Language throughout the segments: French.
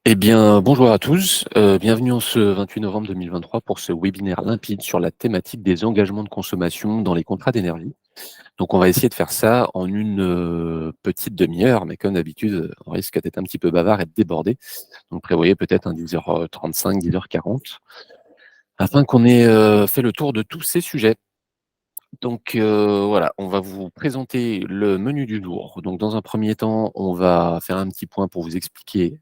Eh bien, bonjour à tous. Bienvenue en ce 28 novembre 2023 pour ce webinaire limpide sur la thématique des engagements de consommation dans les contrats d'énergie. Donc, on va essayer de faire ça en une petite demi-heure, mais comme d'habitude, on risque d'être un petit peu bavard et de déborder. Donc, prévoyez peut-être un 10h35, 10h40, afin qu'on ait fait le tour de tous ces sujets. Donc, voilà, on va vous présenter le menu du jour. Donc, dans un premier temps, on va faire un petit point pour vous expliquer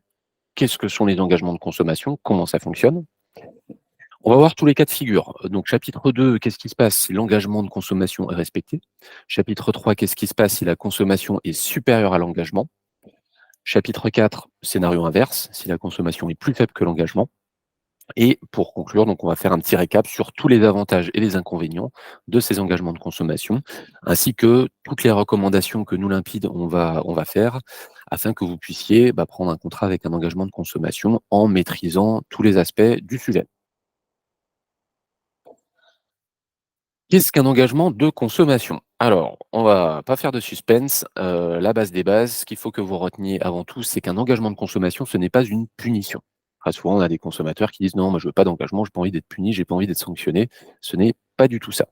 qu'est-ce que sont les engagements de consommation, comment ça fonctionne. On va voir tous les cas de figure. Donc, chapitre 2, qu'est-ce qui se passe si l'engagement de consommation est respecté? Chapitre 3, qu'est-ce qui se passe si la consommation est supérieure à l'engagement? Chapitre 4, scénario inverse, si la consommation est plus faible que l'engagement. Et pour conclure, donc, on va faire un petit récap sur tous les avantages et les inconvénients de ces engagements de consommation, ainsi que toutes les recommandations que nous, Limpide, on va faire afin que vous puissiez prendre un contrat avec un engagement de consommation en maîtrisant tous les aspects du sujet. Qu'est-ce qu'un engagement de consommation? Alors, on va pas faire de suspense. La base des bases, ce qu'il faut que vous reteniez avant tout, c'est qu'un engagement de consommation, ce n'est pas une punition. Très souvent, on a des consommateurs qui disent: «Non, moi je veux pas d'engagement, j'ai pas envie d'être puni, j'ai pas envie d'être sanctionné». Ce n'est pas du tout ça.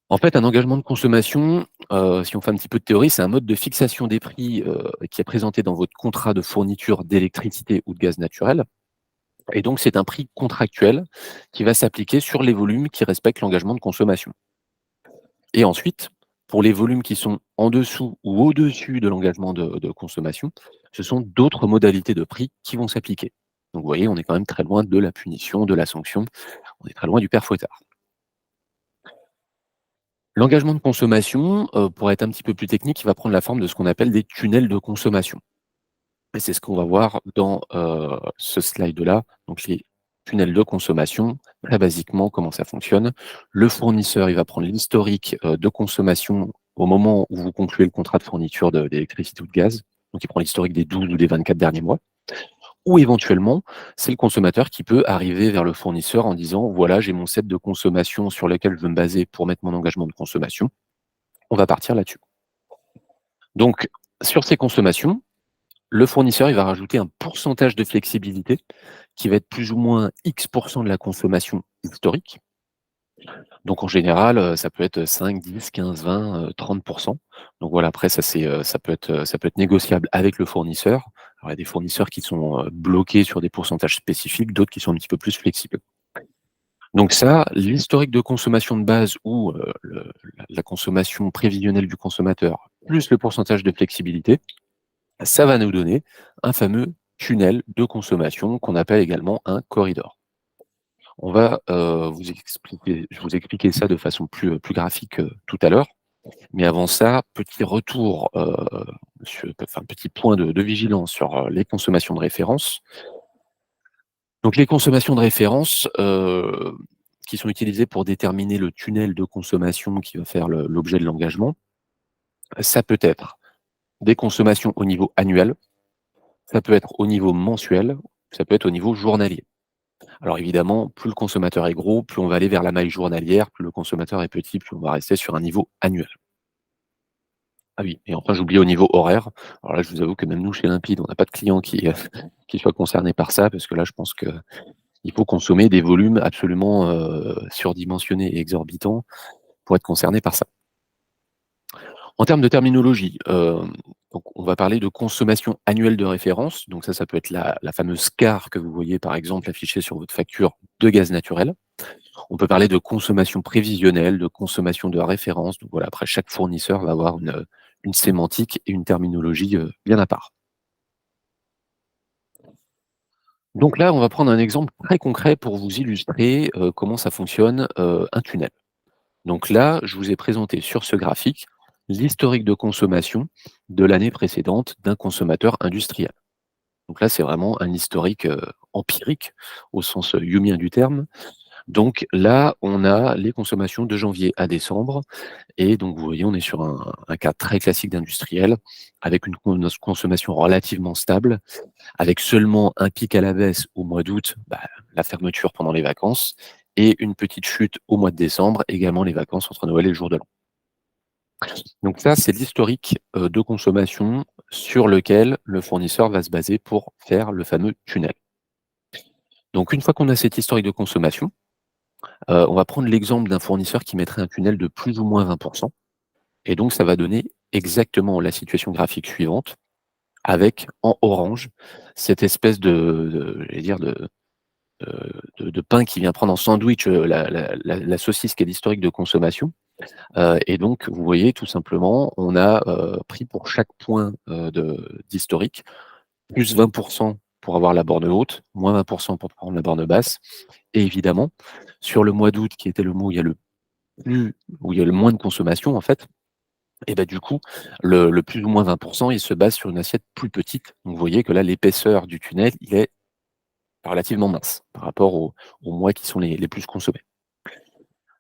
En fait, un engagement de consommation, si on fait un petit peu de théorie, c'est un mode de fixation des prix, qui est présenté dans votre contrat de fourniture d'électricité ou de gaz naturel. Et donc c'est un prix contractuel qui va s'appliquer sur les volumes qui respectent l'engagement de consommation. Et ensuite, pour les volumes qui sont en dessous ou au-dessus de l'engagement de consommation, ce sont d'autres modalités de prix qui vont s'appliquer. Donc vous voyez, on est quand même très loin de la punition, de la sanction, on est très loin du père fouettard. L'engagement de consommation, pour être un petit peu plus technique, il va prendre la forme de ce qu'on appelle des tunnels de consommation. Et c'est ce qu'on va voir dans, ce slide-là. Donc les tunnels de consommation, très basiquement, comment ça fonctionne. Le fournisseur, il va prendre l'historique, de consommation au moment où vous concluez le contrat de fourniture d'électricité ou de gaz. Donc il prend l'historique des 12 ou des 24 derniers mois. Ou éventuellement, c'est le consommateur qui peut arriver vers le fournisseur en disant: «Voilà, j'ai mon set de consommation sur lequel je veux me baser pour mettre mon engagement de consommation. On va partir là-dessus». Donc sur ces consommations, le fournisseur, il va rajouter un pourcentage de flexibilité qui va être plus ou moins X de la consommation historique. Donc en général, ça peut être 5, 10, 15, 20, 30. Donc voilà, après ça c'est, ça peut être négociable avec le fournisseur. Alors il y a des fournisseurs qui sont, bloqués sur des pourcentages spécifiques, d'autres qui sont un petit peu plus flexibles. Donc ça, l'historique de consommation de base ou, la consommation prévisionnelle du consommateur, plus le pourcentage de flexibilité, ça va nous donner un fameux tunnel de consommation qu'on appelle également un corridor. On va, je vais vous expliquer ça de façon plus graphique, tout à l'heure. Mais avant ça, petit retour, petit point de vigilance sur, les consommations de référence. Donc les consommations de référence, qui sont utilisées pour déterminer le tunnel de consommation qui va faire l'objet de l'engagement, ça peut être des consommations au niveau annuel, ça peut être au niveau mensuel, ça peut être au niveau journalier. Alors évidemment, plus le consommateur est gros, plus on va aller vers la maille journalière, plus le consommateur est petit, plus on va rester sur un niveau annuel. Ah oui, et enfin j'oubliais au niveau horaire. Alors là, je vous avoue que même nous chez Limpide, on n'a pas de clients qui, qui soient concernés par ça, parce que là, je pense qu'il faut consommer des volumes absolument, surdimensionnés et exorbitants pour être concerné par ça. En termes de terminologie, donc on va parler de consommation annuelle de référence. Donc ça peut être la fameuse CAR que vous voyez par exemple affichée sur votre facture de gaz naturel. On peut parler de consommation prévisionnelle, de consommation de référence. Donc voilà, après chaque fournisseur va avoir une sémantique et une terminologie, bien à part. Donc là, on va prendre un exemple très concret pour vous illustrer, comment ça fonctionne, un tunnel. Donc là, je vous ai présenté sur ce graphique l'historique de consommation de l'année précédente d'un consommateur industriel. Donc là, c'est vraiment un historique, empirique au sens, humein du terme. Donc là, on a les consommations de janvier à décembre et donc vous voyez, on est sur un cas très classique d'industriel avec une consommation relativement stable, avec seulement un pic à la baisse au mois d'août, la fermeture pendant les vacances et une petite chute au mois de décembre, également les vacances entre Noël et le jour de l'an. Donc ça, c'est l'historique, de consommation sur lequel le fournisseur va se baser pour faire le fameux tunnel. Donc une fois qu'on a cet historique de consommation, on va prendre l'exemple d'un fournisseur qui mettrait un tunnel de plus ou moins 20, et donc ça va donner exactement la situation graphique suivante, avec en orange cette espèce de j'allais dire de pain qui vient prendre en sandwich, la saucisse qui est l'historique de consommation. Et donc vous voyez tout simplement, on a, pris pour chaque point, d'historique, plus 20 pour avoir la borne haute, moins 20 pour prendre la borne basse, et évidemment, sur le mois d'août qui était le mois plus où il y a le moins de consommation en fait, et bah, du coup, le plus ou moins 20 il se base sur une assiette plus petite. Donc vous voyez que là, l'épaisseur du tunnel, il est relativement mince par rapport aux mois qui sont les plus consommés.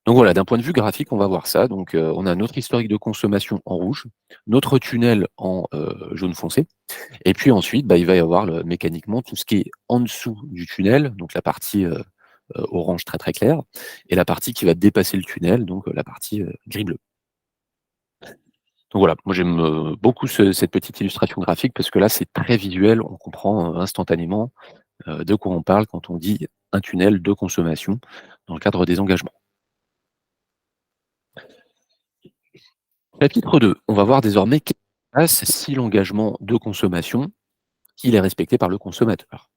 Donc voilà, d'un point de vue graphique, on va voir ça. Donc, on a notre historique de consommation en rouge, notre tunnel en, jaune foncé, et puis ensuite, bah, il va y avoir mécaniquement tout ce qui est en dessous du tunnel, donc la partie, orange très, très claire, et la partie qui va dépasser le tunnel, donc, la partie, gris-bleu. Donc voilà, moi j'aime, beaucoup cette petite illustration graphique parce que là, c'est très visuel, on comprend, instantanément, de quoi on parle quand on dit un tunnel de consommation dans le cadre des engagements. Chapitre 2, on va voir désormais qu'est-ce qui se passe si l'engagement de consommation, il est respecté par le consommateur.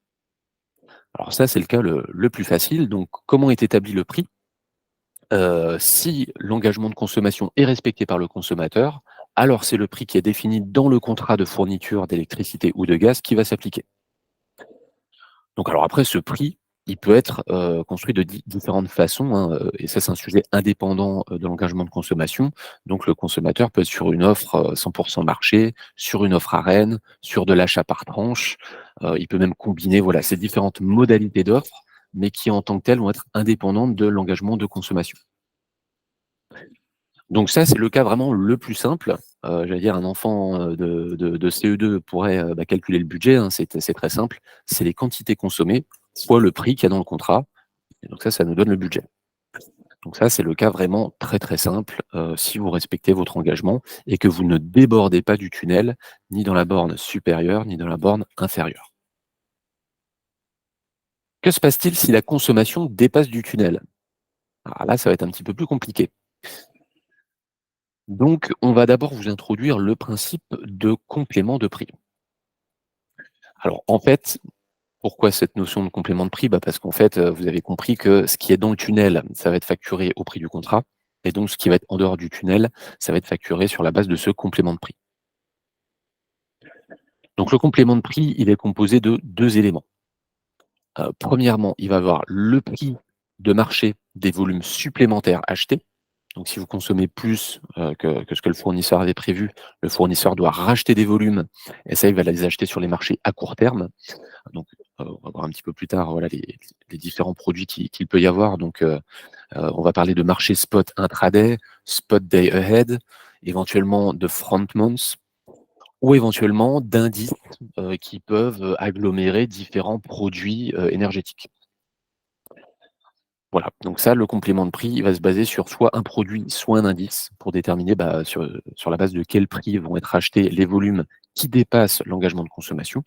Alors ça, c'est le cas le plus facile. Donc comment est établi le prix? Si l'engagement de consommation est respecté par le consommateur, alors c'est le prix qui est défini dans le contrat de fourniture d'électricité ou de gaz qui va s'appliquer. Donc alors après ce prix, il peut être, construit de différentes façons, hein, et ça c'est un sujet indépendant, de l'engagement de consommation. Donc le consommateur peut être sur une offre, 100 marché, sur une offre arène, sur de l'achat par tranche. Il peut même combiner, voilà, ces différentes modalités d'offres, mais qui en tant que telles vont être indépendantes de l'engagement de consommation. Donc ça, c'est le cas vraiment le plus simple. J'allais dire un enfant, de CE2 pourrait, bah, calculer le budget, hein, c'est très simple. C'est les quantités consommées fois le prix qu'il y a dans le contrat, et donc ça nous donne le budget. Donc ça, c'est le cas vraiment très, très simple, si vous respectez votre engagement et que vous ne débordez pas du tunnel, ni dans la borne supérieure, ni dans la borne inférieure. Que se passe-t-il si la consommation dépasse du tunnel? Alors là, ça va être un petit peu plus compliqué. Donc on va d'abord vous introduire le principe de complément de prix. Alors en fait, pourquoi cette notion de complément de prix? Bah, parce qu'en fait, vous avez compris que ce qui est dans le tunnel, ça va être facturé au prix du contrat, et donc ce qui va être en dehors du tunnel, ça va être facturé sur la base de ce complément de prix. Donc le complément de prix, il est composé de 2 éléments. Premièrement, il va avoir le prix de marché des volumes supplémentaires achetés. Donc si vous consommez plus, que ce que le fournisseur avait prévu, le fournisseur doit racheter des volumes, et ça, il va les acheter sur les marchés à court terme. Donc, on va voir un petit peu plus tard, voilà, les différents produits qu'il peut y avoir. Donc, on va parler de marché spot intraday, spot day ahead, éventuellement de front months, ou éventuellement d'indices, qui peuvent, agglomérer différents produits, énergétiques. Voilà, donc ça, le complément de prix, il va se baser sur soit un produit, soit un indice pour déterminer, bah, sur la base de quel prix vont être achetés les volumes qui dépassent l'engagement de consommation.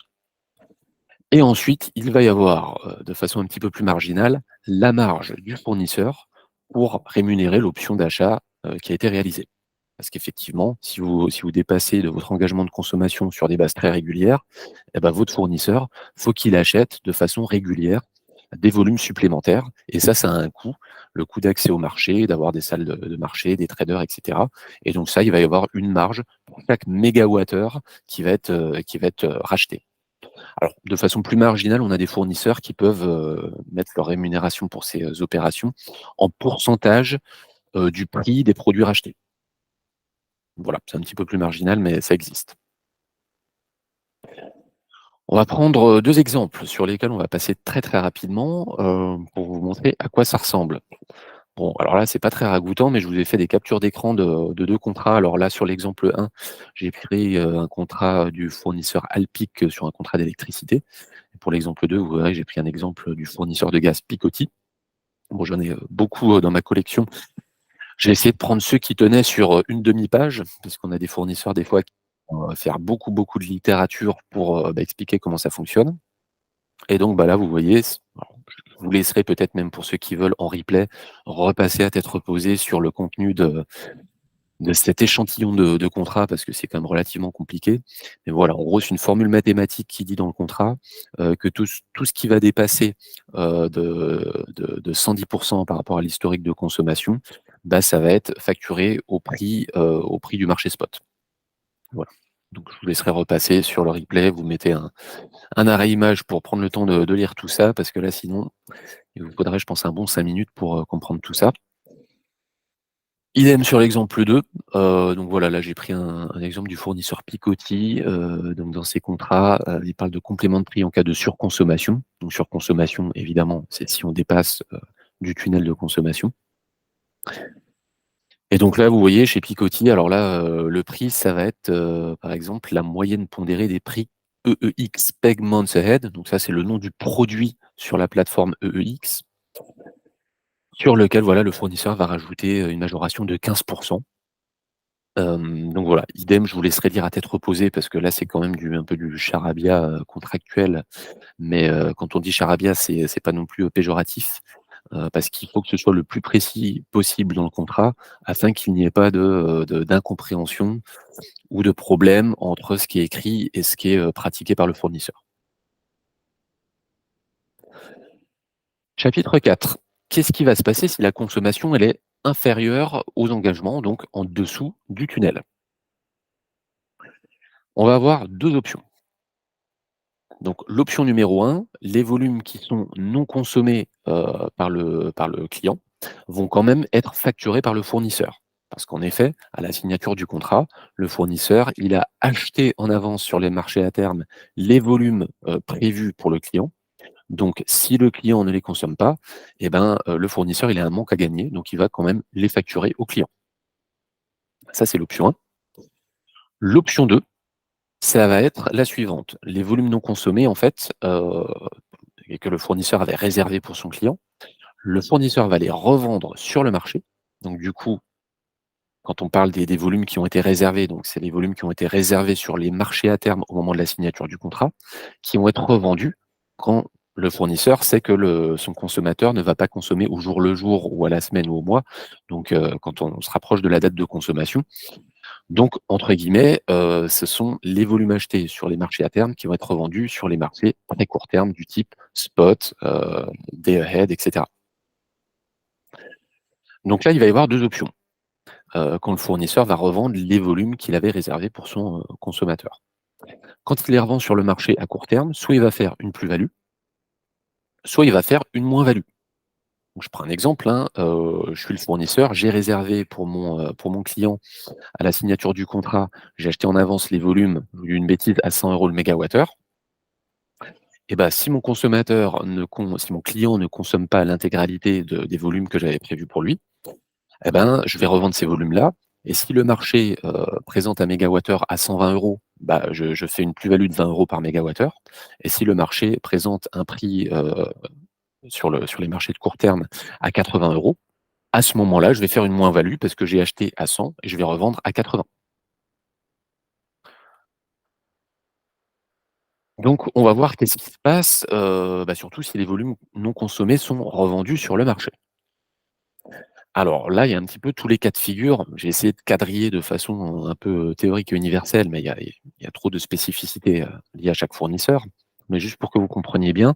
Et ensuite, il va y avoir, de façon un petit peu plus marginale, la marge du fournisseur pour rémunérer l'option d'achat, qui a été réalisée. Parce qu'effectivement, si vous dépassez de votre engagement de consommation sur des bases très régulières, et bah, votre fournisseur, faut qu'il achète de façon régulière des volumes supplémentaires, et ça a un coût, le coût d'accès au marché, d'avoir des salles de marché, des traders, et cetera. Et donc ça, il va y avoir une marge pour chaque mégawattheure qui va être racheté. Alors, de façon plus marginale, on a des fournisseurs qui peuvent, mettre leur rémunération pour ces, opérations en pourcentage, du prix des produits rachetés. Voilà, c'est un petit peu plus marginal, mais ça existe. On va prendre, 2 exemples sur lesquels on va passer très, très rapidement, pour vous montrer à quoi ça ressemble. Bon, alors là, c'est pas très ragoûtant, mais je vous ai fait des captures d'écran de 2 contrats. Alors là, sur l'exemple 1, j'ai pris, un contrat du fournisseur Alpiq, sur un contrat d'électricité. Et pour l'exemple 2, vous verrez, j'ai pris un exemple du fournisseur de gaz Picoty. Bon, j'en ai, beaucoup, dans ma collection. J'ai essayé de prendre ceux qui tenaient sur, une demi-page, parce qu'on a des fournisseurs des fois faire beaucoup, beaucoup de littérature pour, expliquer comment ça fonctionne et donc, là, vous voyez, alors, je vous laisserai peut-être même pour ceux qui veulent en replay, repasser à tête reposée sur le contenu de cet échantillon de contrat parce que c'est quand même relativement compliqué. Mais voilà, en gros, c'est une formule mathématique qui dit dans le contrat, que tout ce qui va dépasser, de 110 par rapport à l'historique de consommation, ça va être facturé au prix du marché spot. Voilà. Donc je vous laisserai repasser sur le replay, vous mettez un arrêt image pour prendre le temps de lire tout ça parce que là sinon, il vous faudrait je pense un bon 5 minutes pour, comprendre tout ça. Idem sur l'exemple 2, donc voilà, là j'ai pris un exemple du fournisseur Picoty, donc dans ses contrats, il parle de complément de prix en cas de surconsommation. Donc surconsommation évidemment, c'est si on dépasse, du tunnel de consommation et donc là vous voyez chez Picoty, alors là, le prix ça va être, par exemple la moyenne pondérée des prix EEX Peg Months Ahead, donc ça c'est le nom du produit sur la plateforme EEX, sur lequel voilà le fournisseur va rajouter, une majoration de 15. Donc voilà, idem, je vous laisserai lire à tête reposée parce que là, c'est quand même un peu du charabia, contractuel. Mais, quand on dit charabia, c'est pas non plus, péjoratif, parce qu'il faut que ce soit le plus précis possible dans le contrat afin qu'il n'y ait pas d'incompréhension ou de problème entre ce qui est écrit et ce qui est, pratiqué par le fournisseur. Chapitre 4. Qu'est-ce qui va se passer si la consommation, elle est inférieure aux engagements, donc en dessous du tunnel? On va avoir 2 options. Donc l'option numéro un, les volumes qui sont non consommés, par le client vont quand même être facturés par le fournisseur. Parce qu'en effet, à la signature du contrat, le fournisseur, il a acheté en avance sur les marchés à terme les volumes, prévus pour le client. Donc si le client ne les consomme pas, le fournisseur, il a un manque à gagner, donc il va quand même les facturer au client. Ça, c'est l'option 1. L'option 2, ça va être la suivante. Les volumes non consommés, en fait, et que le fournisseur avait réservés pour son client, le fournisseur va les revendre sur le marché. Donc du coup, quand on parle des volumes qui ont été réservés, donc c'est les volumes qui ont été réservés sur les marchés à terme au moment de la signature du contrat, qui vont être revendus quand le fournisseur sait que son consommateur ne va pas consommer au jour le jour ou à la semaine ou au mois, donc quand on se rapproche de la date de consommation. Donc, entre guillemets, ce sont les volumes achetés sur les marchés à terme qui vont être revendus sur les marchés très court terme du type spot, day ahead, et cetera. Donc là, il va y avoir 2 options, quand le fournisseur va revendre les volumes qu'il avait réservés pour son, consommateur. Quand il les revend sur le marché à court terme, soit il va faire une plus-value, soit il va faire une moins-value. Donc je prends un exemple, hein, je suis le fournisseur, j'ai réservé pour mon client à la signature du contrat, j'ai acheté en avance les volumes, je vous dis une bêtise, à 100 € le mégawattheure. Et si mon si mon client ne consomme pas l'intégralité des volumes que j'avais prévus pour lui, je vais revendre ces volumes-là et si le marché, présente un mégawattheure à 120 €, je fais une plus-value de 20 € par mégawattheure et si le marché présente un prix, sur les marchés de court terme à 80 €, à ce moment-là, je vais faire une moins-value parce que j'ai acheté à 100 et je vais revendre à 80. Donc on va voir qu'est-ce qui se passe, surtout si les volumes non consommés sont revendus sur le marché. Alors là, il y a un petit peu tous les cas de figure. J'ai essayé de quadriller de façon un peu théorique et universelle, mais il y a trop de spécificités, liées à chaque fournisseur. Mais juste pour que vous compreniez bien,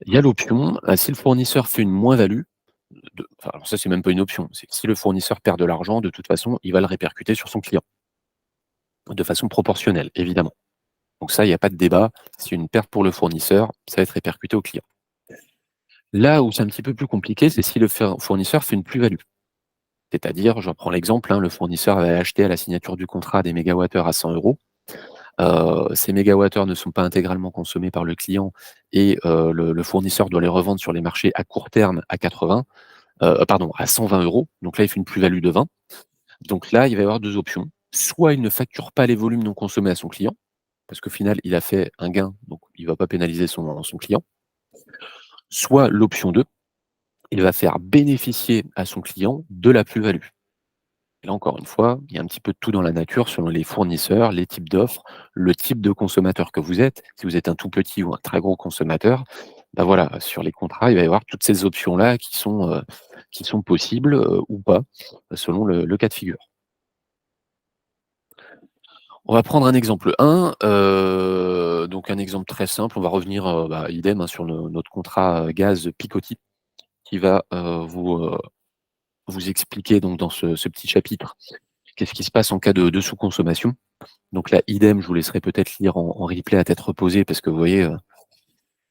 il y a l'option, si le fournisseur fait une moins-value, alors ça, c'est même pas une option, c'est si le fournisseur perd de l'argent, de toute façon, il va le répercuter sur son client, de façon proportionnelle, évidemment. Donc ça, il y a pas de débat. C'est une perte pour le fournisseur, ça va être répercuté au client. Là où c'est un petit peu plus compliqué, c'est si le fournisseur fait une plus-value. C'est-à-dire, je reprends l'exemple, hein, le fournisseur avait acheté à la signature du contrat des mégawattheures à 100 €. Ces mégawattheures ne sont pas intégralement consommés par le client et le fournisseur doit les revendre sur les marchés à court terme à 80, pardon, à 120 €. Donc là, il fait une plus-value de 20. Donc là, il va y avoir 2 options. Soit il ne facture pas les volumes non consommés à son client, parce qu'au final, il a fait un gain, donc il ne va pas pénaliser son client. Soit l'option 2, il va faire bénéficier à son client de la plus-value. Et là, encore une fois, il y a un petit peu de tout dans la nature selon les fournisseurs, les types d'offres, le type de consommateur que vous êtes. Si vous êtes un tout petit ou un très gros consommateur, bah, voilà, sur les contrats, il va y avoir toutes ces options-là qui sont possibles, ou pas, selon le cas de figure. On va prendre un exemple 1, donc un exemple très simple. On va revenir, bah, idem, hein, sur notre contrat, gaz Picoty qui va, vous expliquer donc dans ce petit chapitre, qu'est-ce qui se passe en cas de sous-consommation. Donc là, idem, je vous laisserai peut-être lire en replay à tête reposée parce que vous voyez,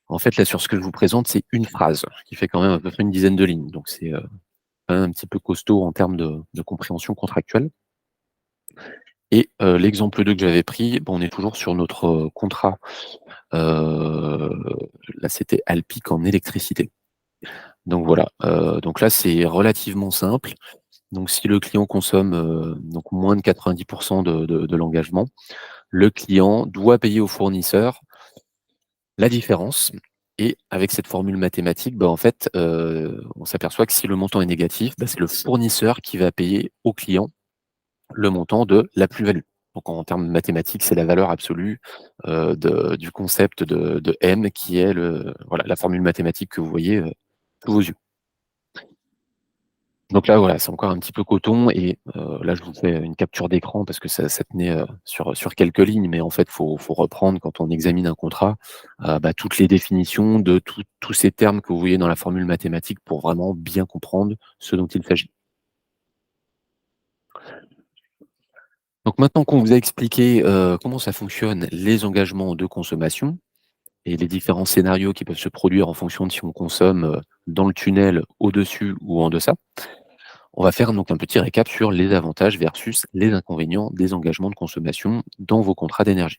en fait, là, sur ce que je vous présente, c'est une phrase qui fait quand même à peu près une dizaine de lignes. Donc c'est, quand même un petit peu costaud en termes de compréhension contractuelle. Et l'exemple 2 que j'avais pris, bon, on est toujours sur notre, contrat, heu, là, c'était Alpiq en électricité. Donc voilà, donc là, c'est relativement simple. Donc si le client consomme, donc moins de 90 de l'engagement, le client doit payer au fournisseur la différence. Et avec cette formule mathématique, bah, en fait, on s'aperçoit que si le montant est négatif, bah, c'est le fournisseur qui va payer au client le montant de la plus-value. Donc en termes mathématiques, c'est la valeur absolue, du concept de M qui est voilà, la formule mathématique que vous voyez, sous vos yeux. Donc là, voilà, c'est encore un petit peu coton et là, je vous fais une capture d'écran parce que ça tenait, sur quelques lignes, mais en fait, faut reprendre quand on examine un contrat, bah, toutes les définitions de tous ces termes que vous voyez dans la formule mathématique pour vraiment bien comprendre ce dont il s'agit. Donc maintenant qu'on vous a expliqué, comment ça fonctionne, les engagements de consommation et les différents scénarios qui peuvent se produire en fonction de si on consomme, dans le tunnel, au-dessus ou en deçà. On va faire donc un petit récap sur les avantages versus les inconvénients des engagements de consommation dans vos contrats d'énergie.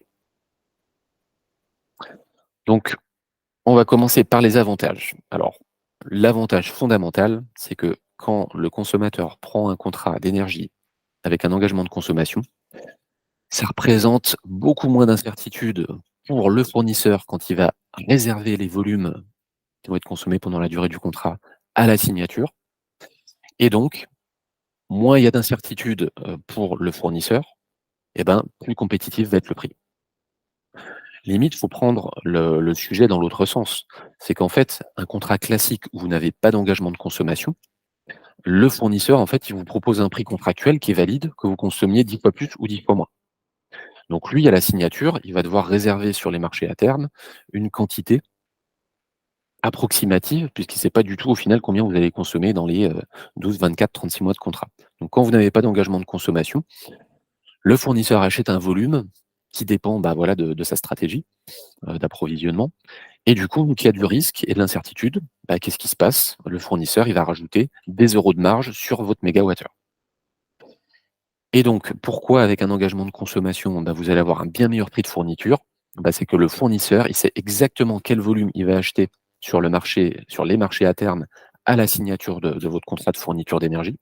Donc, on va commencer par les avantages. Alors, l'avantage fondamental, c'est que quand le consommateur prend un contrat d'énergie avec un engagement de consommation, ça représente beaucoup moins d'incertitude pour le fournisseur quand il va réserver les volumes qui vont être consommés pendant la durée du contrat à la signature. Et donc, moins il y a d'incertitude pour le fournisseur, et ben, plus compétitif va être le prix. Limite, il faut prendre le sujet dans l'autre sens. C'est qu'en fait, un contrat classique où vous n'avez pas d'engagement de consommation, le fournisseur, en fait, il vous propose un prix contractuel qui est valide, que vous consommiez 10 fois plus ou 10 fois moins. Donc lui, à la signature, il va devoir réserver sur les marchés à terme une quantité approximative, puisqu'il ne sait pas du tout au final combien vous allez consommer dans les 12, 24, 36 mois de contrat. Donc quand vous n'avez pas d'engagement de consommation, le fournisseur achète un volume qui dépend, bah, voilà, de sa stratégie d'approvisionnement. Et du coup, vu qu'il y a du risque et de l'incertitude, bah, qu'est-ce qui se passe? Le fournisseur, il va rajouter des euros de marge sur votre mégawattheure. Et donc, pourquoi avec un engagement de consommation, bah, vous allez avoir un bien meilleur prix de fourniture? Bah, c'est que le fournisseur, il sait exactement quel volume il va acheter sur le marché, sur les marchés à terme à la signature de votre contrat de fourniture d'énergie.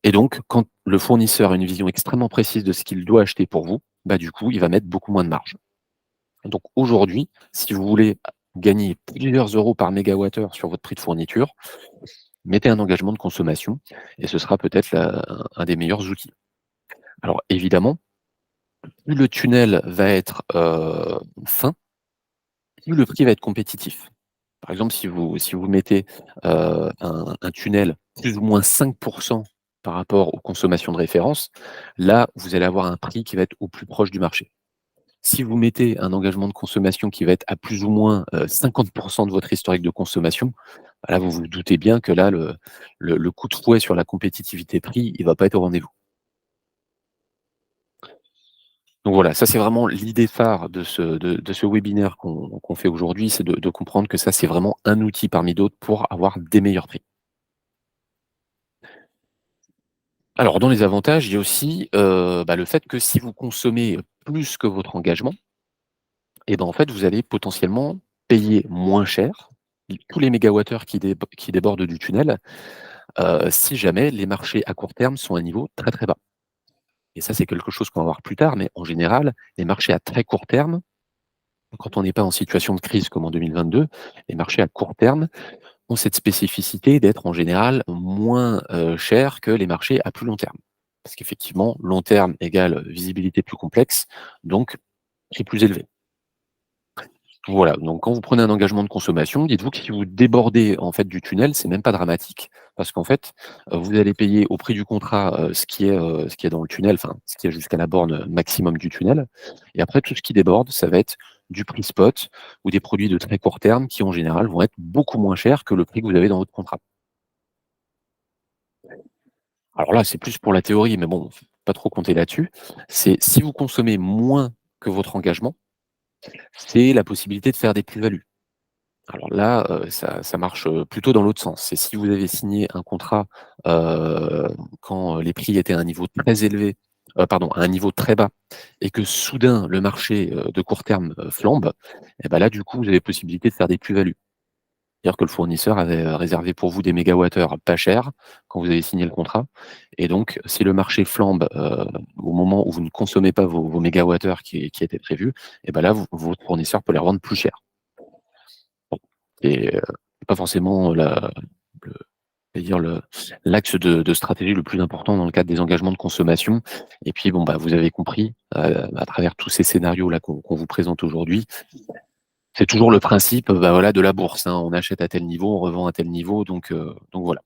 Et donc, quand le fournisseur a une vision extrêmement précise de ce qu'il doit acheter pour vous, bah, du coup, il va mettre beaucoup moins de marge. Donc aujourd'hui, si vous voulez gagner plusieurs euros par mégawattheure sur votre prix de fourniture, mettez un engagement de consommation et ce sera peut-être un des meilleurs outils. Alors évidemment, plus le tunnel va être fin, plus le prix va être compétitif. Par exemple, si vous mettez un tunnel plus ou moins 5% par rapport aux consommations de référence, là, vous allez avoir un prix qui va être au plus proche du marché. Si vous mettez un engagement de consommation qui va être à plus ou moins 50 de votre historique de consommation, bah là, vous vous doutez bien que là, le coup de fouet sur la compétitivité prix, il va pas être au rendez-vous. Donc voilà, ça c'est vraiment l'idée phare de ce webinaire qu'on fait aujourd'hui, c'est de comprendre que ça, c'est vraiment un outil parmi d'autres pour avoir des meilleurs prix. Alors dans les avantages, il y a aussi, bah, le fait que si vous consommez plus que votre engagement, et ben, en fait, vous allez potentiellement payer moins cher tous les mégawattheures qui débordent du tunnel, si jamais les marchés à court terme sont à un niveau très, très bas. Et ça, c'est quelque chose qu'on va voir plus tard, mais en général, les marchés à très court terme, quand on n'est pas en situation de crise comme en 2022, les marchés à court terme ont cette spécificité d'être en général moins, chers que les marchés à plus long terme. Parce qu'effectivement, long terme égale visibilité plus complexe, donc prix plus élevé. Voilà, donc quand vous prenez un engagement de consommation, dites-vous que si vous débordez en fait du tunnel, c'est même pas dramatique parce qu'en fait, vous allez payer au prix du contrat, ce qui est dans le tunnel, enfin ce qui est jusqu'à la borne maximum du tunnel et après tout ce qui déborde, ça va être du prix spot ou des produits de très court terme qui en général vont être beaucoup moins chers que le prix que vous avez dans votre contrat. Alors là, c'est plus pour la théorie, mais bon, faut pas trop compter là-dessus. C'est si vous consommez moins que votre engagement, c'est la possibilité de faire des plus-values. Alors là, ça marche, plutôt dans l'autre sens. C'est si vous avez signé un contrat, quand les prix étaient à un niveau très élevé, pardon, à un niveau très bas et que soudain le marché, de court terme, flambe et bah là, du coup, vous avez possibilité de faire des plus-values. C'est-à-dire que le fournisseur avait, réservé pour vous des mégawattheures pas chers quand vous avez signé le contrat et donc si le marché flambe, au moment où vous ne consommez pas vos mégawattheures qui étaient prévus et bah là, votre fournisseur peut les revendre plus cher. Bon et c'est pas forcément le c'est-à-dire l'axe de stratégie le plus important dans le cadre des engagements de consommation et puis bon, bah, vous avez compris, à travers tous ces scénarios là qu'on vous présente aujourd'hui, c'est toujours le principe, bah, voilà, de la bourse, hein. On achète à tel niveau, on revend à tel niveau donc voilà.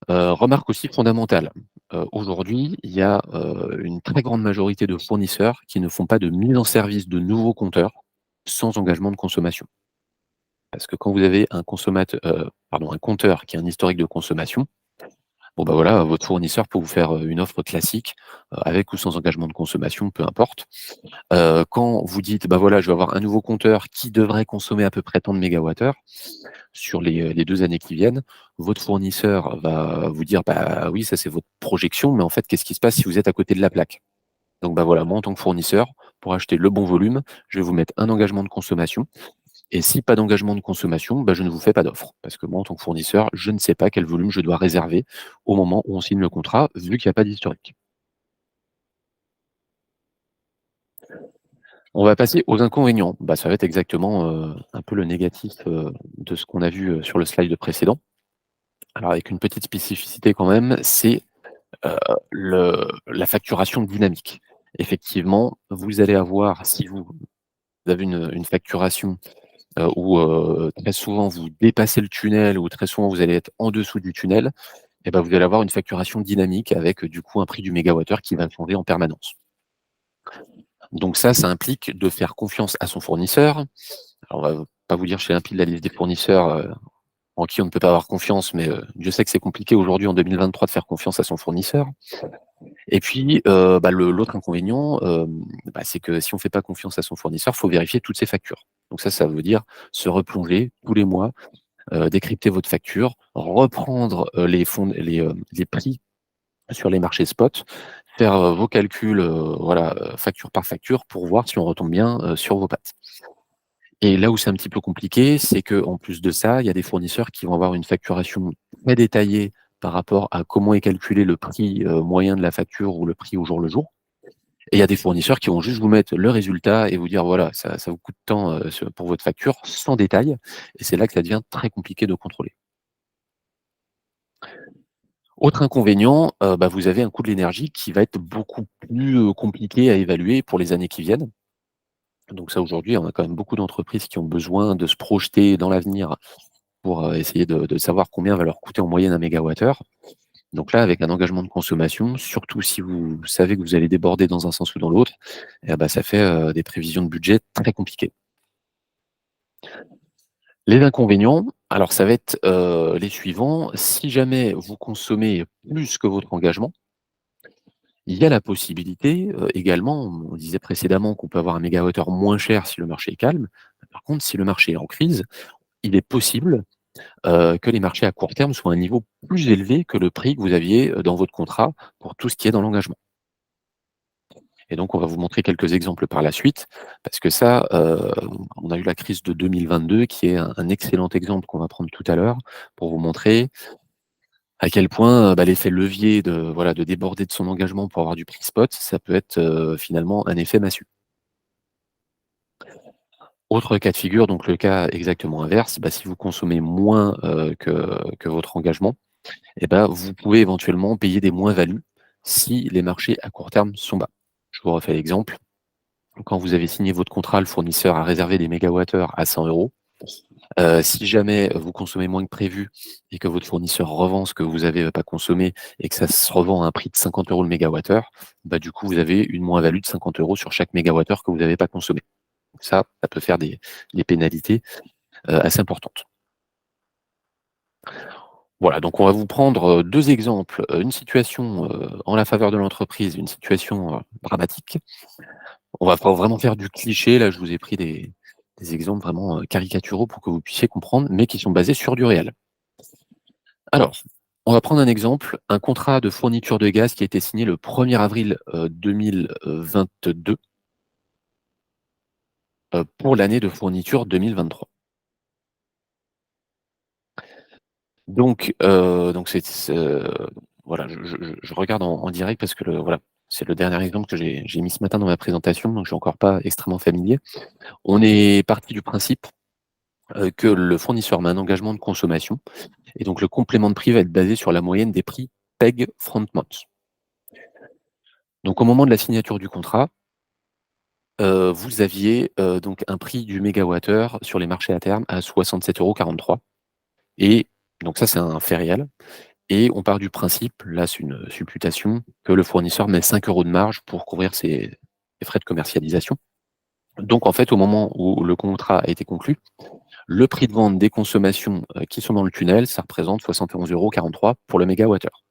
Remarque aussi fondamentale, aujourd'hui, il y a, une très grande majorité de fournisseurs qui ne font pas de mise en service de nouveaux compteurs sans engagement de consommation. Parce que quand vous avez un compteur qui a un historique de consommation, bon, bah, voilà, votre fournisseur peut vous faire, une offre classique, avec ou sans engagement de consommation, peu importe. Quand vous dites: «Bah, voilà, je vais avoir un nouveau compteur qui devrait consommer à peu près tant de mégawattheures sur les 2 années qui viennent», votre fournisseur va vous dire: «Bah, oui, ça c'est votre projection, mais en fait, qu'est-ce qui se passe si vous êtes à côté de la plaque?» Donc, bah, voilà, moi en tant que fournisseur, pour acheter le bon volume, je vais vous mettre un engagement de consommation et si pas d'engagement de consommation, bah, je ne vous fais pas d'offre. Parce que moi, en tant que fournisseur, je ne sais pas quel volume je dois réserver au moment où on signe le contrat, vu qu'il y a pas d'historique. On va passer aux inconvénients. Bah, ça va être exactement, un peu le négatif, de ce qu'on a vu, sur le slide précédent. Alors avec une petite spécificité quand même, c'est, la facturation dynamique. Effectivement, vous allez avoir, si vous avez une facturation, où, très souvent vous dépassez le tunnel ou très souvent vous allez être en dessous du tunnel, et bah, vous allez avoir une facturation dynamique avec, du coup, un prix du mégawattheure qui va changer en permanence. Donc ça implique de faire confiance à son fournisseur. Alors on va pas vous dire chez Limpide la liste des fournisseurs, en qui on ne peut pas avoir confiance, mais, Dieu sait que c'est compliqué aujourd'hui en 2023 de faire confiance à son fournisseur. Et puis, bah, l'autre inconvénient, bah, c'est que si on fait pas confiance à son fournisseur, faut vérifier toutes ses factures. Donc ça veut dire se replonger tous les mois, décrypter votre facture, reprendre, les prix sur les marchés spot, faire, vos calculs, voilà, facture par facture pour voir si on retombe bien, sur vos pattes. Et là où c'est un petit peu compliqué, c'est qu'en plus de ça, il y a des fournisseurs qui vont avoir une facturation très détaillée par rapport à comment est calculé le prix, moyen de la facture ou le prix au jour le jour. Et il y a des fournisseurs qui vont juste vous mettre le résultat et vous dire: «Voilà, ça vous coûte tant, pour votre facture», sans détail et c'est là que ça devient très compliqué de contrôler. Autre inconvénient, bah, vous avez un coût de l'énergie qui va être beaucoup plus, compliqué à évaluer pour les années qui viennent. Donc ça, aujourd'hui, on a quand même beaucoup d'entreprises qui ont besoin de se projeter dans l'avenir pour, essayer de savoir combien va leur coûter en moyenne un mégawattheure. Donc là, avec un engagement de consommation, surtout si vous savez que vous allez déborder dans un sens ou dans l'autre, et bah, ça fait, des prévisions de budget très compliquées. Les inconvénients, alors ça va être, les suivants. Si jamais vous consommez plus que votre engagement, il y a la possibilité, également, on disait précédemment qu'on peut avoir un mégawattheure moins cher si le marché est calme. Par contre, si le marché est en crise, il est possible, que les marchés à court terme soient à un niveau plus élevé que le prix que vous aviez, dans votre contrat pour tout ce qui est dans l'engagement. Et donc on va vous montrer quelques exemples par la suite, parce que ça, on a eu la crise de 2022 qui est un excellent exemple qu'on va prendre tout à l'heure pour vous montrer à quel point, bah, l'effet levier de voilà, de déborder de son engagement pour avoir du prix spot, ça peut être, finalement un effet massue. Autre cas de figure, donc le cas exactement inverse, bah, si vous consommez moins, que votre engagement, et bah, vous pouvez éventuellement payer des moins-values si les marchés à court terme sont bas. Je vous refais l'exemple. Quand vous avez signé votre contrat, le fournisseur a réservé des mégawattheures à 100 €. Si jamais vous consommez moins que prévu et que votre fournisseur revend ce que vous avez pas consommé et que ça se revend à un prix de 50 € le mégawattheure, bah, du coup, vous avez une moins-value de 50 € sur chaque mégawattheure que vous n'avez pas consommé. Ça peut faire des pénalités, assez importantes. Voilà, donc on va vous prendre, 2 exemples, une situation, en la faveur de l'entreprise, une situation, dramatique. On va pas vraiment faire du cliché, là je vous ai pris des exemples vraiment, caricaturaux pour que vous puissiez comprendre, mais qui sont basés sur du réel. Alors, on va prendre un exemple, un contrat de fourniture de gaz qui a été signé le 1er avril, 2022, pour l'année de fourniture 2023. Donc voilà, je regarde en direct parce que voilà, c'est le dernier exemple que j'ai mis ce matin dans ma présentation, donc je suis encore pas extrêmement familier. On est parti du principe, que le fournisseur met un engagement de consommation et donc le complément de prix va être basé sur la moyenne des prix PEG front month. Donc au moment de la signature du contrat, vous aviez, donc un prix du mégawattheure sur les marchés à terme à 67,43 € et donc ça, c'est un fait réel. Et on part du principe, là c'est une supputation, que le fournisseur met 5 € de marge pour couvrir ses frais de commercialisation. Donc en fait, au moment où le contrat a été conclu, le prix de vente des consommations, qui sont dans le tunnel, ça représente 71,43 € pour le mégawattheure.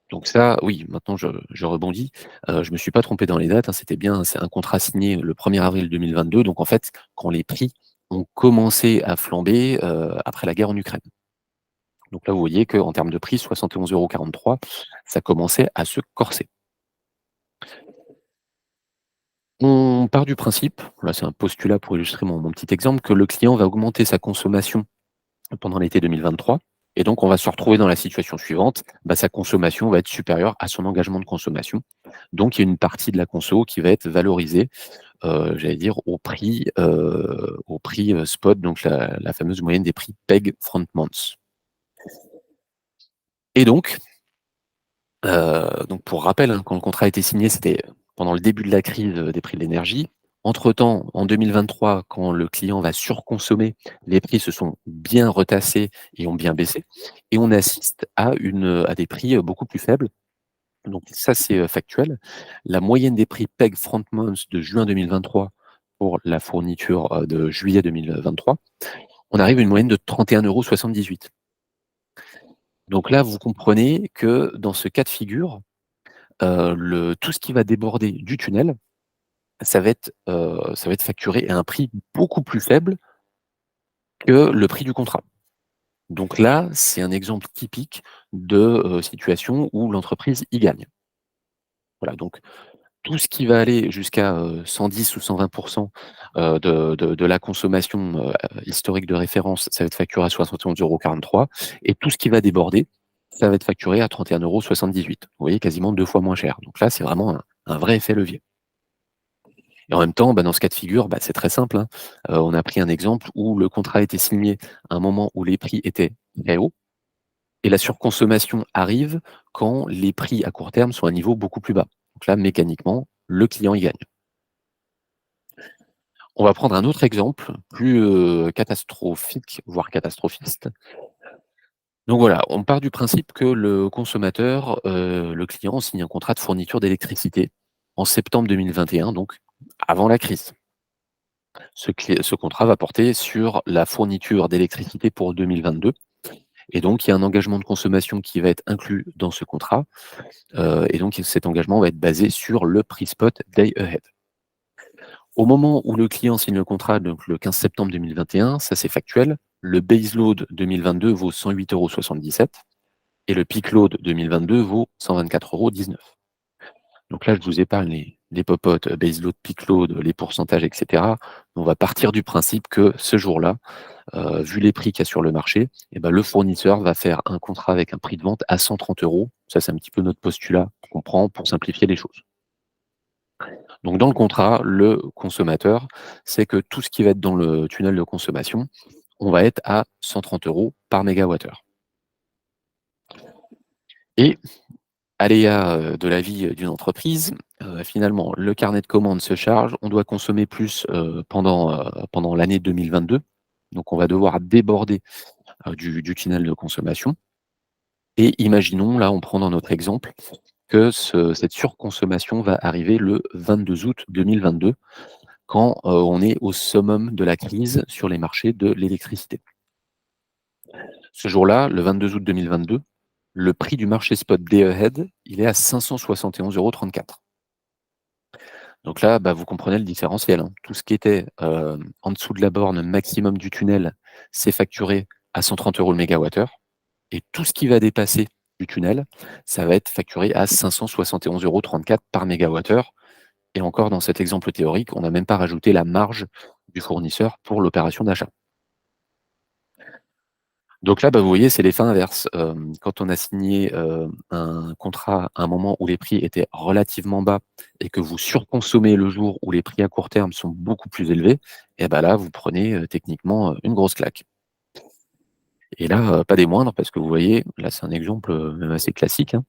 Donc ça, oui, maintenant je rebondis, je me suis pas trompé dans les dates, hein, c'était bien c'est un contrat signé le 1er avril 2022, donc en fait, quand les prix ont commencé à flamber, après la guerre en Ukraine. Donc là, vous voyez qu'en termes de prix, 71,43 €, ça commençait à se corser. On part du principe, là c'est un postulat pour illustrer mon petit exemple, que le client va augmenter sa consommation pendant l'été 2023 et donc on va se retrouver dans la situation suivante, bah, sa consommation va être supérieure à son engagement de consommation. Donc il y a une partie de la conso qui va être valorisée, j'allais dire au prix, spot, donc la fameuse moyenne des prix PEG front months. Et donc pour rappel, hein, quand le contrat a été signé, c'était pendant le début de la crise, des prix de l'énergie. Entre-temps, en 2023, quand le client va surconsommer, les prix se sont bien retassés et ont bien baissé et on assiste à des prix, beaucoup plus faibles. Donc ça, c'est, factuel. La moyenne des prix PEG front month de juin 2023 pour la fourniture, de juillet 2023, on arrive à une moyenne de 31,78 €. Donc là, vous comprenez que dans ce cas de figure, le tout ce qui va déborder du tunnel, ça va être facturé à un prix beaucoup plus faible que le prix du contrat. Donc là, c'est un exemple typique de, situation où l'entreprise y gagne. Voilà, donc tout ce qui va aller jusqu'à, 110 ou 120 de la consommation, historique de référence, ça va être facturé à 71,43 € et tout ce qui va déborder, ça va être facturé à 31,78 €. Vous voyez, quasiment 2 fois moins cher. Donc là, c'est vraiment un vrai effet levier. Et en même temps, bah, dans ce cas de figure, bah, c'est très simple, hein. On a pris un exemple où le contrat a été signé à un moment où les prix étaient très hauts et la surconsommation arrive quand les prix à court terme sont à un niveau beaucoup plus bas. Donc là, mécaniquement, le client y gagne. On va prendre un autre exemple plus, catastrophique, voire catastrophiste. Donc voilà, on part du principe que le consommateur, le client signe un contrat de fourniture d'électricité en septembre 2021, donc avant la crise. Ce contrat va porter sur la fourniture d'électricité pour 2022 et donc il y a un engagement de consommation qui va être inclus dans ce contrat, et donc cet engagement va être basé sur le prix spot day ahead. Au moment où le client signe le contrat, donc le 15 septembre 2021, ça c'est factuel, le base load 2022 vaut 108,77 € et le peak load 2022 vaut 124,19 €. Donc là, je vous épargne les popotes, base load, peak load, les pourcentages et cetera. On va partir du principe que ce jour-là, vu les prix qu'il y a sur le marché, et ben, le fournisseur va faire un contrat avec un prix de vente à 130 €. Ça, c'est un petit peu notre postulat qu'on prend pour simplifier les choses. Donc dans le contrat, le consommateur sait que tout ce qui va être dans le tunnel de consommation, on va être à 130 € par mégawattheure. Et aléa, de la vie, d'une entreprise, finalement, le carnet de commandes se charge, on doit consommer plus, pendant l'année 2022, donc on va devoir déborder, du tunnel de consommation et imaginons, là, on prend dans notre exemple, que cette surconsommation va arriver le 22 août 2022 quand, on est au summum de la crise sur les marchés de l'électricité. Ce jour-là, le 22 août 2022, le prix du marché spot Day Ahead, il est à 571,34 €. Donc là, bah, vous comprenez le différentiel, hein. Tout ce qui était, en dessous de la borne maximum du tunnel, c'est facturé à 130 € le mégawattheure et tout ce qui va dépasser du tunnel, ça va être facturé à 571,34 € par mégawattheure et encore dans cet exemple théorique, on n'a même pas rajouté la marge du fournisseur pour l'opération d'achat. Donc là, bah, vous voyez, c'est l'effet inverse. Quand on a signé, un contrat à un moment où les prix étaient relativement bas et que vous surconsommez le jour où les prix à court terme sont beaucoup plus élevés et bah, là, vous prenez, techniquement, une grosse claque. Et là, pas des moindres parce que vous voyez, là, c'est un exemple, même assez classique, hein,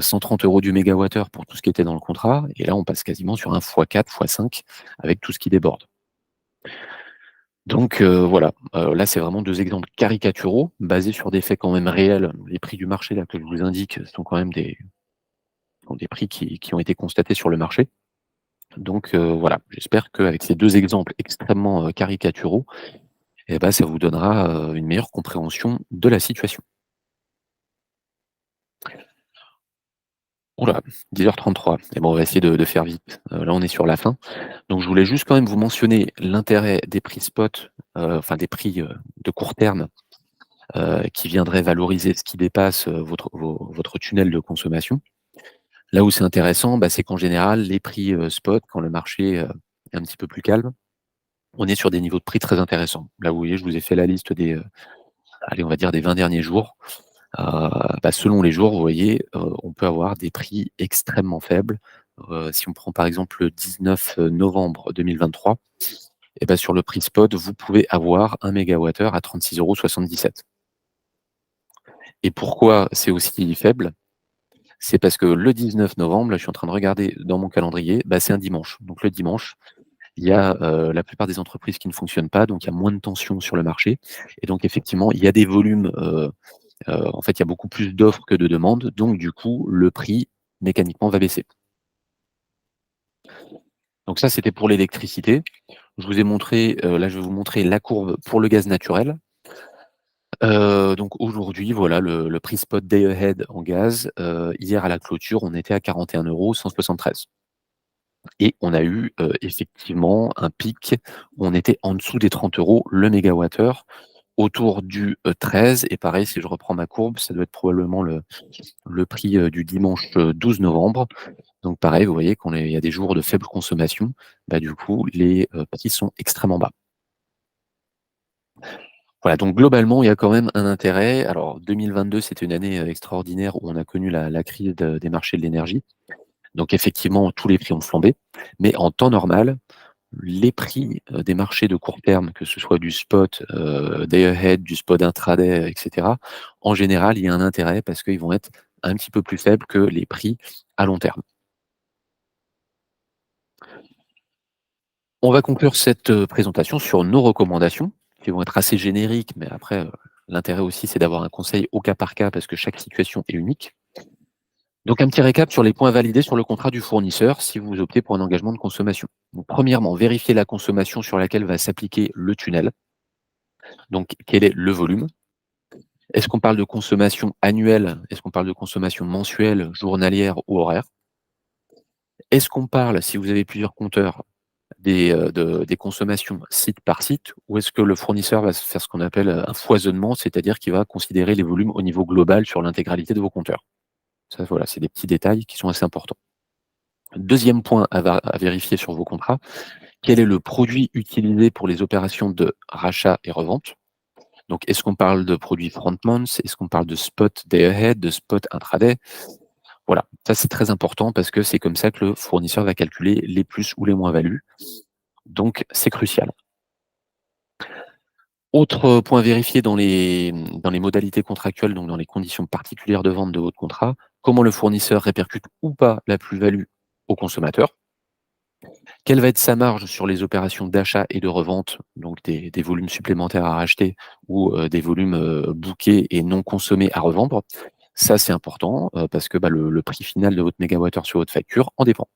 130 € du mégawattheure pour tout ce qui était dans le contrat et là, on passe quasiment sur un fois 4, fois 5 avec tout ce qui déborde. Donc voilà, là, c'est vraiment 2 exemples caricaturaux, basés sur des faits quand même réels. Les prix du marché là que je vous indique sont quand même des prix qui ont été constatés sur le marché. Donc voilà, j'espère qu'avec ces 2 exemples extrêmement, caricaturaux et bah, ça vous donnera, une meilleure compréhension de la situation. Ouh là, 10:33 et bon, on va essayer de faire vite. Là, on est sur la fin. Donc je voulais juste quand même vous mentionner l'intérêt des prix spot, enfin des prix, de court terme qui viendrait valoriser ce qui dépasse, votre tunnel de consommation. Là où c'est intéressant, bah, c'est qu'en général, les prix, spot, quand le marché, est un petit peu plus calme, on est sur des niveaux de prix très intéressants. Là, vous voyez, je vous ai fait la liste des, allez, on va dire des 20 derniers jours. Bah, selon les jours, vous voyez, on peut avoir des prix extrêmement faibles. Si on prend par exemple le 19 novembre 2023 et bah, sur le prix spot, vous pouvez avoir 1 mégawattheure à 36,77 €. Et pourquoi c'est aussi faible? C'est parce que le 19 novembre, là, je suis en train de regarder dans mon calendrier, bah, c'est un dimanche. Donc le dimanche, il y a, la plupart des entreprises qui ne fonctionnent pas, donc il y a moins de tension sur le marché et donc effectivement, il y a des volumes, en fait, il y a beaucoup plus d'offres que de demandes, donc du coup, le prix, mécaniquement, va baisser. Donc ça, c'était pour l'électricité. Je vous ai montré, là, je vais vous montrer la courbe pour le gaz naturel. Donc aujourd'hui, voilà, le prix spot day ahead en gaz, hier à la clôture, on était à 41,173 € et on a eu, effectivement un pic où on était en dessous des 30 € le mégawattheure, autour du, 13 et pareil, si je reprends ma courbe, ça doit être probablement le prix, du dimanche, 12 novembre. Donc pareil, vous voyez, quand il y a des jours de faible consommation, bah, du coup, les, prix sont extrêmement bas. Voilà, donc globalement, il y a quand même un intérêt. Alors 2022, c'était une année, extraordinaire où on a connu la crise des marchés de l'énergie. Donc effectivement, tous les prix ont flambé. Mais en temps normal, les prix, des marchés de court terme, que ce soit du spot, day ahead, du spot intraday, et cetera, en général, il y a un intérêt parce qu'ils vont être un petit peu plus faibles que les prix à long terme. On va conclure cette, présentation sur nos recommandations, qui vont être assez génériques, mais après, l'intérêt aussi, c'est d'avoir un conseil au cas par cas parce que chaque situation est unique. Donc un petit récap sur les points validés sur le contrat du fournisseur si vous optez pour un engagement de consommation. Donc premièrement, vérifier la consommation sur laquelle va s'appliquer le tunnel. Donc quel est le volume? Est-ce qu'on parle de consommation annuelle? Est-ce qu'on parle de consommation mensuelle, journalière ou horaire? Est-ce qu'on parle, si vous avez plusieurs compteurs, des consommations site par site ou est-ce que le fournisseur va se faire ce qu'on appelle, un foisonnement, c'est-à-dire qu'il va considérer les volumes au niveau global sur l'intégralité de vos compteurs? Ça, voilà, c'est des petits détails qui sont assez importants. Deuxième point à vérifier sur vos contrats, quel est le produit utilisé pour les opérations de rachat et revente? Donc est-ce qu'on parle de produits front months? Est-ce qu'on parle de spot day ahead, de spot intraday? Voilà, ça c'est très important parce que c'est comme ça que le fournisseur va calculer les plus ou les moins-values, donc c'est crucial. Autre point vérifié dans les modalités contractuelles, donc dans les conditions particulières de vente de votre contrat, comment le fournisseur répercute ou pas la plus-value au consommateur? Quelle va être sa marge sur les opérations d'achat et de revente, donc des volumes supplémentaires à racheter ou des volumes, bookés et non consommés à revendre? Ça, c'est important, parce que, bah, le prix final de votre mégawattheure sur votre facture en dépend.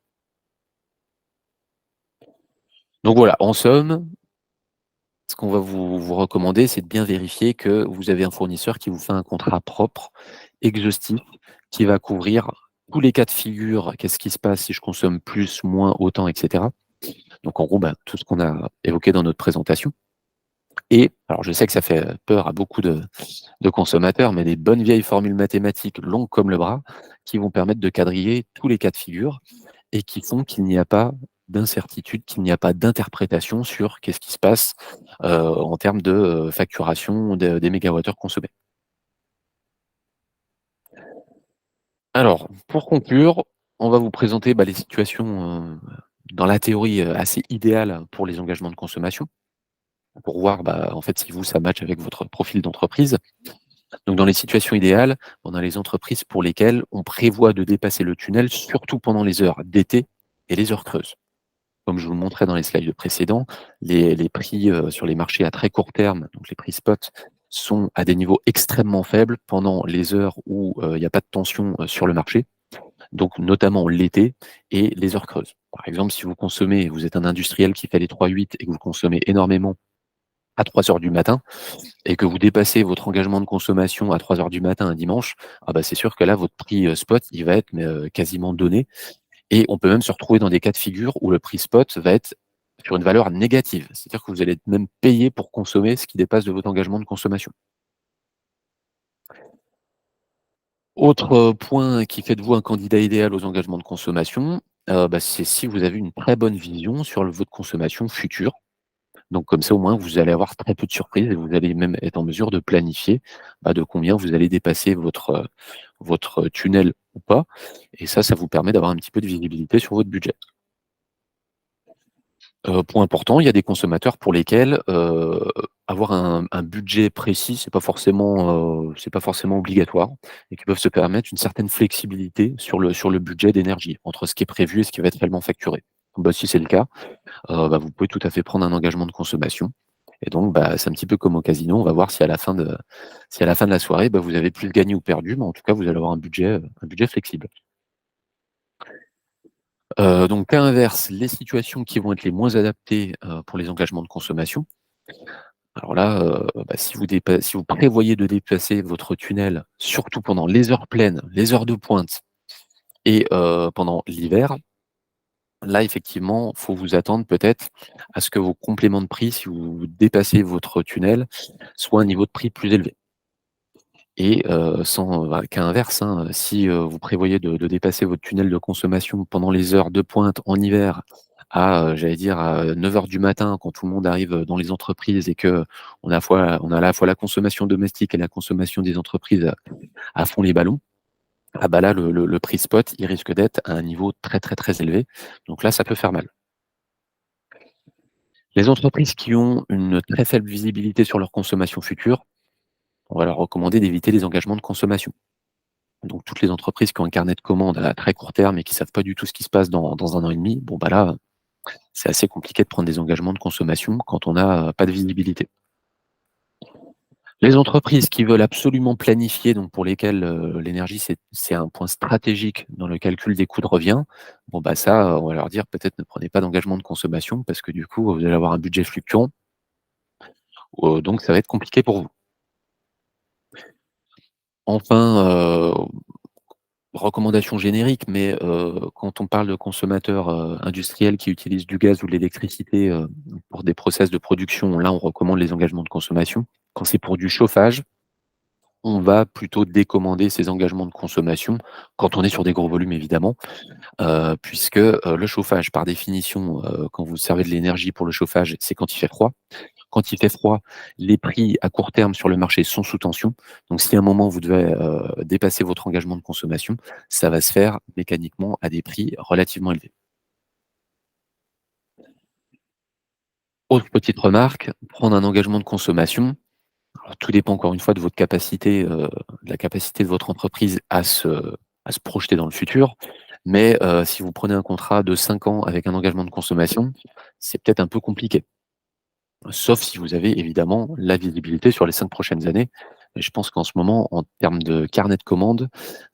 Donc voilà, en somme, ce qu'on va vous recommander, c'est de bien vérifier que vous avez un fournisseur qui vous fait un contrat propre, exhaustif, qui va couvrir tous les cas de figure. Qu'est-ce qui se passe si je consomme plus, moins, autant, et cetera. Donc en gros, bah, tout ce qu'on a évoqué dans notre présentation. Et alors je sais que ça fait peur à beaucoup de consommateurs, mais des bonnes vieilles formules mathématiques longues comme le bras, qui vont permettre de quadriller tous les cas de figure et qui font qu'il n'y a pas d'incertitude, qu'il n'y a pas d'interprétation sur qu'est-ce qui se passe, en termes de, facturation des mégawattheures consommés. Alors, pour conclure, on va vous présenter, bah, les situations, dans la théorie, assez idéales pour les engagements de consommation, pour voir, bah, en fait, si vous, ça match avec votre profil d'entreprise. Donc dans les situations idéales, on a les entreprises pour lesquelles on prévoit de dépasser le tunnel, surtout pendant les heures d'été et les heures creuses. Comme je vous le montrais dans les slides précédents, les prix, sur les marchés à très court terme, donc les prix spot, sont à des niveaux extrêmement faibles pendant les heures où, il n'y a pas de tension, sur le marché, donc notamment l'été et les heures creuses. Par exemple, si vous consommez, vous êtes un industriel qui fait les 3-8 et que vous consommez énormément à 3 heures du matin et que vous dépassez votre engagement de consommation à 3 heures du matin un dimanche, ah bah, c'est sûr que là, votre prix, spot, il va être mais, quasiment donné. Et on peut même se retrouver dans des cas de figure où le prix spot va être sur une valeur négative. C'est-à-dire que vous allez être même payé pour consommer ce qui dépasse de votre engagement de consommation. Autre, point qui fait de vous un candidat idéal aux engagements de consommation, bah, c'est si vous avez une très bonne vision sur votre consommation future. Donc comme ça, au moins, vous allez avoir très peu de surprises et vous allez même être en mesure de planifier, bah, de combien vous allez dépasser votre tunnel ou pas. Et ça vous permet d'avoir un petit peu de visibilité sur votre budget. Point important, il y a des consommateurs pour lesquels, avoir un budget précis, c'est pas forcément obligatoire et qui peuvent se permettre une certaine flexibilité sur le budget d'énergie, entre ce qui est prévu et ce qui va être réellement facturé. Bah, si c'est le cas, bah, vous pouvez tout à fait prendre un engagement de consommation et donc bah, c'est un petit peu comme au casino, on va voir si à la fin de la soirée, bah, vous avez plus gagné ou perdu, mais en tout cas, vous allez avoir un budget flexible. Donc cas inverse, les situations qui vont être les moins adaptées, pour les engagements de consommation. Alors là, bah, si vous prévoyez de dépasser votre tunnel, surtout pendant les heures pleines, les heures de pointe et pendant l'hiver, là effectivement, faut vous attendre peut-être à ce que vos compléments de prix, si vous dépassez votre tunnel, soient à un niveau de prix plus élevé. Et sans bah, cas inverse, hein, si, vous prévoyez de dépasser votre tunnel de consommation pendant les heures de pointe en hiver à, j'allais dire à 9 heures du matin quand tout le monde arrive, dans les entreprises et qu'on a à la fois la consommation domestique et la consommation des entreprises à fond les ballons, ah bah là le prix spot, il risque d'être à un niveau très, très, très élevé. Donc là, ça peut faire mal. Les entreprises qui ont une très faible visibilité sur leur consommation future, on va leur recommander d'éviter les engagements de consommation. Donc toutes les entreprises qui ont un carnet de commandes à très court terme et qui savent pas du tout ce qui se passe dans 1 an et demi, bon bah là, c'est assez compliqué de prendre des engagements de consommation quand on n'a, pas de visibilité. Les entreprises qui veulent absolument planifier, donc pour lesquelles, l'énergie c'est un point stratégique dans le calcul des coûts de revient, bon bah ça, on va leur dire: «Peut-être ne prenez pas d'engagement de consommation parce que du coup, vous allez avoir un budget fluctuant, donc ça va être compliqué pour vous». Enfin, recommandation générique, mais quand on parle de consommateurs, industriels qui utilisent du gaz ou de l'électricité, pour des process de production, là, on recommande les engagements de consommation. Quand c'est pour du chauffage, on va plutôt décommander ces engagements de consommation quand on est sur des gros volumes évidemment, puisque, le chauffage par définition, quand vous servez de l'énergie pour le chauffage, c'est quand il fait froid. Quand il fait froid, les prix à court terme sur le marché sont sous tension. Donc si à un moment vous devez, dépasser votre engagement de consommation, ça va se faire mécaniquement à des prix relativement élevés. Autre petite remarque, prendre un engagement de consommation, alors tout dépend encore une fois de votre capacité, de la capacité de votre entreprise à se projeter dans le futur. Mais, si vous prenez un contrat de 5 ans avec un engagement de consommation, c'est peut-être un peu compliqué. Sauf si vous avez évidemment la visibilité sur les 5 prochaines années. Et je pense qu'en ce moment, en termes de carnet de commandes,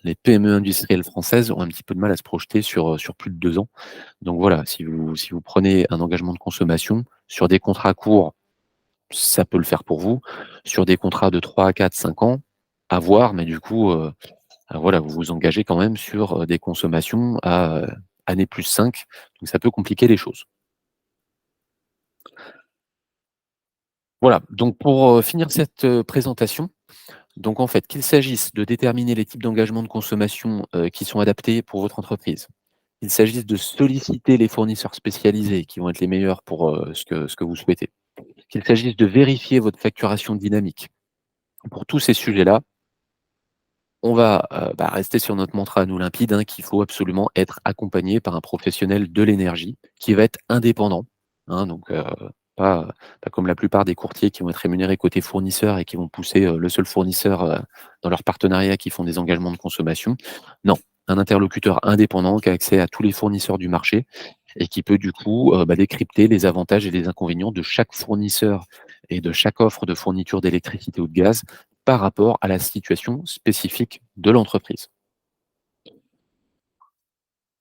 les PME industrielles françaises ont un petit peu de mal à se projeter sur plus de 2 ans. Donc voilà, si vous prenez un engagement de consommation sur des contrats courts, ça peut le faire pour vous. Sur des contrats de 3 à 4, 5 ans, à voir, mais du coup, voilà, vous vous engagez quand même sur, des consommations à, année plus 5, donc ça peut compliquer les choses. Voilà, donc pour, finir cette, présentation, donc en fait, qu'il s'agisse de déterminer les types d'engagements de consommation, qui sont adaptés pour votre entreprise, qu'il s'agisse de solliciter les fournisseurs spécialisés qui vont être les meilleurs pour, ce que vous souhaitez, qu'il s'agisse de vérifier votre facturation dynamique. Pour tous ces sujets-là, on va, rester sur notre mantra à nous limpide, hein, qu'il faut absolument être accompagné par un professionnel de l'énergie qui va être indépendant, hein, donc pas, pas comme la plupart des courtiers qui vont être rémunérés côté fournisseur et qui vont pousser, le seul fournisseur, dans leur partenariat qui font des engagements de consommation. Non, un interlocuteur indépendant qui a accès à tous les fournisseurs du marché et qui peut du coup, décrypter les avantages et les inconvénients de chaque fournisseur et de chaque offre de fourniture d'électricité ou de gaz par rapport à la situation spécifique de l'entreprise.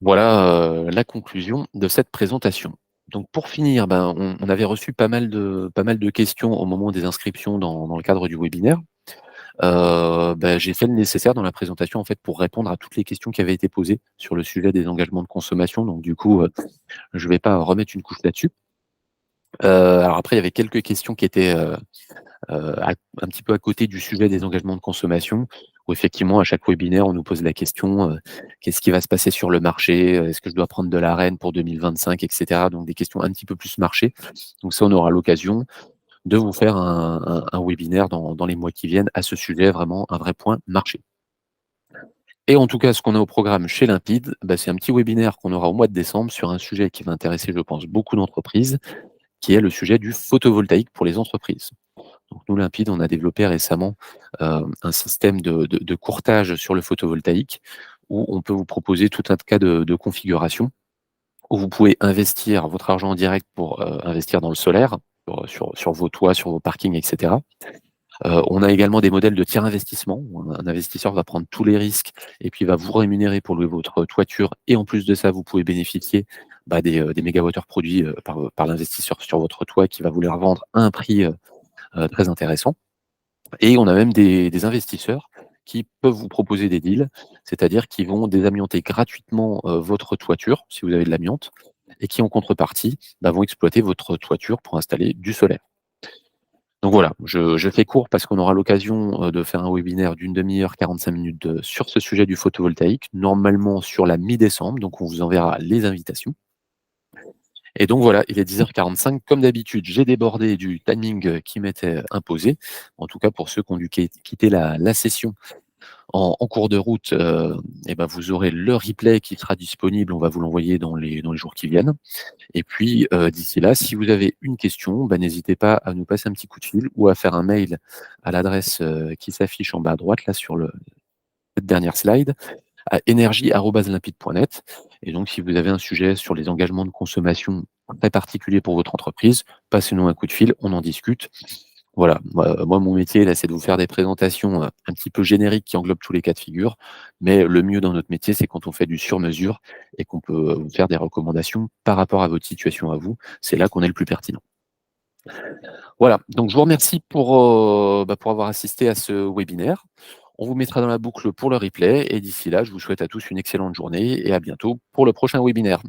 Voilà, la conclusion de cette présentation. Donc pour finir, ben, on avait reçu pas mal de questions au moment des inscriptions dans le cadre du webinaire. J'ai fait le nécessaire dans la présentation, en fait, pour répondre à toutes les questions qui avaient été posées sur le sujet des engagements de consommation. Donc du coup, je ne vais pas remettre une couche là-dessus. Alors après, il y avait quelques questions qui étaient, un petit peu à côté du sujet des engagements de consommation, où effectivement, à chaque webinaire, on nous pose la question, qu'est-ce qui va se passer sur le marché? Est-ce que je dois prendre de la reine pour 2025 et cetera? Donc des questions un petit peu plus marché. Donc ça, on aura l'occasion de vous faire un webinaire dans les mois qui viennent à ce sujet, vraiment un vrai point marché. Et en tout cas, ce qu'on a au programme chez Limpide, c'est un petit webinaire qu'on aura au mois de décembre sur un sujet qui va intéresser, je pense, beaucoup d'entreprises, qui est le sujet du photovoltaïque pour les entreprises. Donc nous, Limpide, on a développé récemment, un système de courtage sur le photovoltaïque, où on peut vous proposer tout un tas de configurations, où vous pouvez investir votre argent en direct pour, investir dans le solaire, sur vos toits, sur vos parkings et cetera. On a également des modèles de tiers investissement, où un investisseur va prendre tous les risques et puis va vous rémunérer pour louer votre toiture et en plus de ça, vous pouvez bénéficier, des mégawattheures produits, par l'investisseur sur votre toit qui va vous les revendre à un prix, très intéressant. Et on a même des investisseurs qui peuvent vous proposer des deals, c'est-à-dire qui vont désamianter gratuitement, votre toiture, si vous avez de l'amiante, et qui en contrepartie, vont exploiter votre toiture pour installer du solaire. Donc voilà, je fais court parce qu'on aura l'occasion, de faire un webinaire d'une demi-heure, 45 minutes, sur ce sujet du photovoltaïque, normalement sur la mi-décembre, donc on vous enverra les invitations. Et donc voilà, il est 10h45. Comme d'habitude, j'ai débordé du timing, qui m'était imposé. En tout cas, pour ceux qui ont dû quitter la session en cours de route, vous aurez le replay qui sera disponible. On va vous l'envoyer dans les jours qui viennent. Et puis, d'ici là, si vous avez une question, n'hésitez pas à nous passer un petit coup de fil ou à faire un mail à l'adresse, qui s'affiche en bas à droite, là, sur cette dernière slide, à énergie@limpide.net. Et donc, si vous avez un sujet sur les engagements de consommation très particulier pour votre entreprise, passez-nous un coup de fil, on en discute. Voilà, moi mon métier là, c'est de vous faire des présentations, un petit peu génériques qui englobent tous les cas de figure, mais le mieux dans notre métier, c'est quand on fait du sur mesure et qu'on peut, vous faire des recommandations par rapport à votre situation à vous. C'est là qu'on est le plus pertinent. Voilà, donc je vous remercie pour avoir assisté à ce webinaire. On vous mettra dans la boucle pour le replay et d'ici là, je vous souhaite à tous une excellente journée et à bientôt pour le prochain webinaire.